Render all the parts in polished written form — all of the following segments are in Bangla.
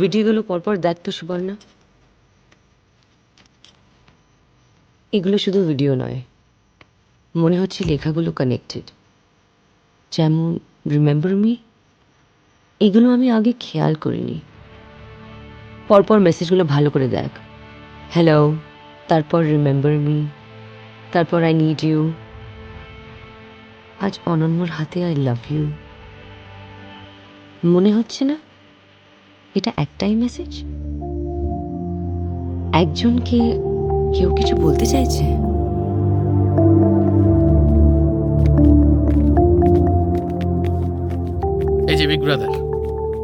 ভিডিওগুলো পরপর দেখ তো সুবর্ণা। এগুলো শুধু ভিডিও নয়, মনে হচ্ছে লেখাগুলো কানেক্টেড। যেমন রিমেম্বার মি, এগুলো আমি আগে খেয়াল করিনি। পরপর মেসেজগুলো ভালো করে দেখ। হ্যালো, তারপর রিমেম্বার মি, তারপর আই নিড ইউ, আজ অনন্যর হাতে আই লাভ ইউ। মনে হচ্ছে না এটা একটাই মেসেজ? একজনকে কেউ কিছু বলতে চাইছে। এই যে বিগ ব্রাদার,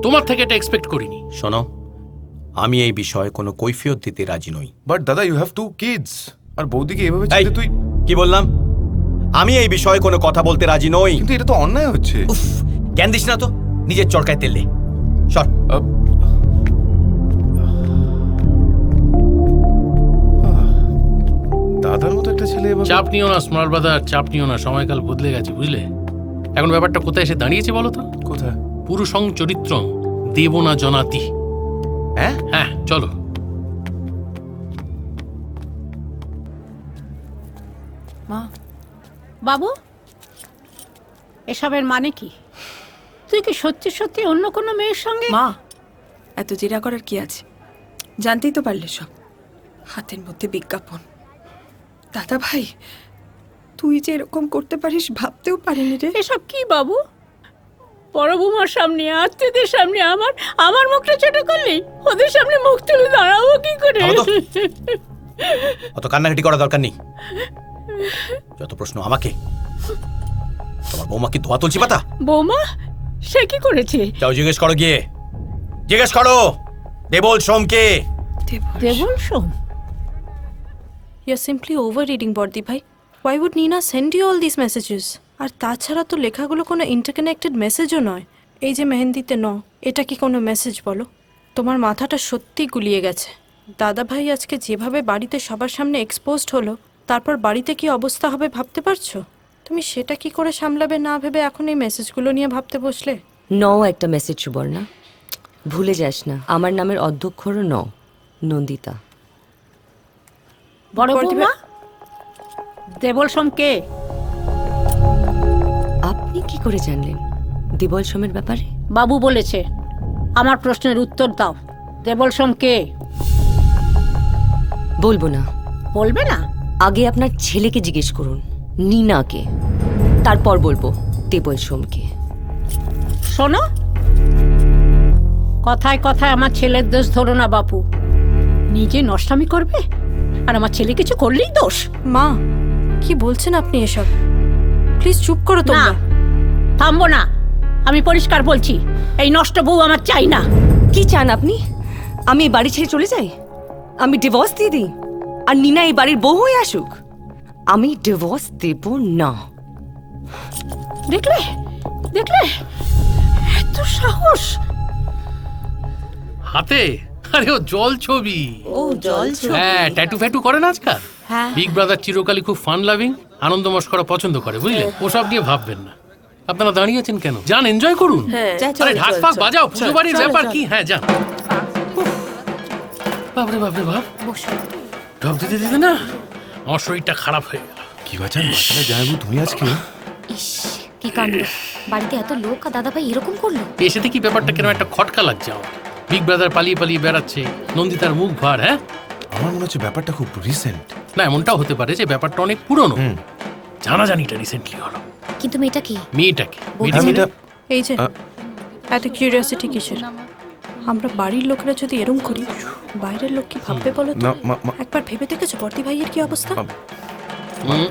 তোমার থেকে এটা এক্সপেক্ট করিনি। শোনো, আমি এই বিষয়ে কোনো কৈফিয়ত দিতে রাজি নই। বাট দাদা, ইউ হ্যাভ 2 কিডস। আর বৌদিকে এভাবে এই, ছেড়ে তুই... কি বললাম? আমি এই বিষয়ে কোনো কথা বলতে রাজি নই। কিন্তু এটা তো অন্যায় হচ্ছে। উফ, জ্ঞান দিস না তো, নিজের চরকায় তেল দে। সর। দাদার মতো একটা ছেলে এভাবে... চাপ নিও না স্মল ব্রাদার, চাপ নিও না। সময়কাল বদলে গেছে, বুঝলে? এখন ব্যাপারটা কোথায় এসে দাঁড়িয়েছে বলো তো? কোথায়? পুরুষং চরিত্রং দেব না জনাতি। হ্যাঁ, হ্যাঁ, চলো। মা, বাবু, এসবের মানে কি? তুই কি সত্যি সত্যি অন্য কোনো মেয়ের সঙ্গে? মা, এত জেরা করার কি আছে? জানতেই তো পারলে সব। হাতের মধ্যে বিজ্ঞাপন। দাদা ভাই, তুই যে এরকম করতে পারিস ভাবতেও পারিনি রে। এসব কি বাবু? বড় বৌমার সামনে, আত্মীয়দের সামনে আমার মুখটা ছোট করলি। ওদের সামনে মুখ তুলে দাঁড়াবো কি করে? থামো তো। অত কান্নাকাটি করা দরকার নেই। যত প্রশ্ন আমাকে। তোমার বৌমা কি ধোয়া তুলছি পাতা? বৌমা সে কি করেছে? যাও জিজ্ঞেস করো গিয়ে। জিজ্ঞেস করো দেবল সোমকে। দেবল সোম? You're simply overreading, বর্দি ভাই. Why would Nina send you all these messages? আর তাছাড়া তো লেখাগুলো কোনো ইন্টারকানেক্টেড মেসেজও নয়। এই যে মেহেন্দিতে ন, এটা কি কোনো মেসেজ বলো? তোমার মাথাটা সত্যি গুলিয়ে গেছে। দাদা ভাই আজকে যেভাবে বাড়িতে সবার সামনে এক্সপোজড হলো, তারপর বাড়িতে কি অবস্থা হবে ভাবতে পারছো? তুমি সেটা কি করে সামলাবে না ভেবে এখন এই মেসেজগুলো নিয়ে ভাবতে বসলে? একটা মেসেজ সুবর্ণা, ভুলে যাস না আমার নামের অধ্যক্ষরও নন্দিতা। বড় বৌমা, দেবল সোম কে? আপনি কি করে জানলেন দেবল সোমের ব্যাপারে? বাবু বলেছে। আমার প্রশ্নের উত্তর দাও। দেবল সোম কে? বলবো না। বলবে না? আগে আপনার ছেলেকে জিজ্ঞেস করুন, নীনাকে, তারপর বলবো দেবল সোমকে। শোনো, কথায় কথায় আমার ছেলের দোষ ধরো না বাপু। নিজে নষ্টামি করবে আর আমার ছেলে কিছু করলেই দোষ। মা, কি বলছেন আপনি এসব? প্লিজ চুপ করো না, তোমরা। থামবো না। আমি পরিষ্কার বলছি, এই নষ্ট বউ আমার চাই না। কি চান আপনি? আমি এই বাড়ি ছেড়ে চলে যাই? আমি ডিভোর্স দিয়ে দিই আর নীনা এই বাড়ির বউ হয়ে আসুক? আমি ডিভোর্স দেব না। দেখলে দেখলে, এত সাহস! হাতে আরে ও জল ছবি। ও জল ছবি। হ্যাঁ, ট্যাটু ফ্যাটু করে না আজকাল। বিগ ব্রাদার চিরকালই খুব ফান লাভিং, আনন্দ মস্করা পছন্দ করে, বুঝলে? ওসব নিয়ে ভাববেন না। আপনারা দাঁড়িয়েছেন কেন? যান, এনজয় করুন। আরে ঢাক ফাক বাজাও, পুজো বাড়ির ব্যাপার কি? হ্যাঁ, যান। বাপরে বাপরে বাপ, ঢপ দিতে দিতে না আমার শরীরটা খারাপ হয়ে গেল। কি বাঁচান মাথায় জায়গু তুমি আজকে? ইস, কি কাণ্ড! বাড়িতে এত লোক আর দাদা ভাই এরকম করলো? এসে দেখি ব্যাপারটা কেন একটা খটকা লাগছে আমার। বিগ ব্রাদার পালিয়ে পালিয়ে বেড়াচ্ছে, নন্দিতার মুখ ভার। হ্যাঁ, আমার মনে হচ্ছে ব্যাপারটা খুব রিসেন্ট। না, এমনটাও হতে পারে যে ব্যাপারটা অনেক পুরনো। জানাজানিটা রিসেন্টলি হলো। কিন্তু মেয়েটা কি? মেয়েটাকে এই যে এত কিউরিয়াসিটি কিসের? আমরা বাড়ির লোকেরা যদি এরম করি, বাইরের লোক কি ভাববে বলো তো? না, একবার ভেবে দেখেছো বর্দি ভাইয়ের কি অবস্থা? হুম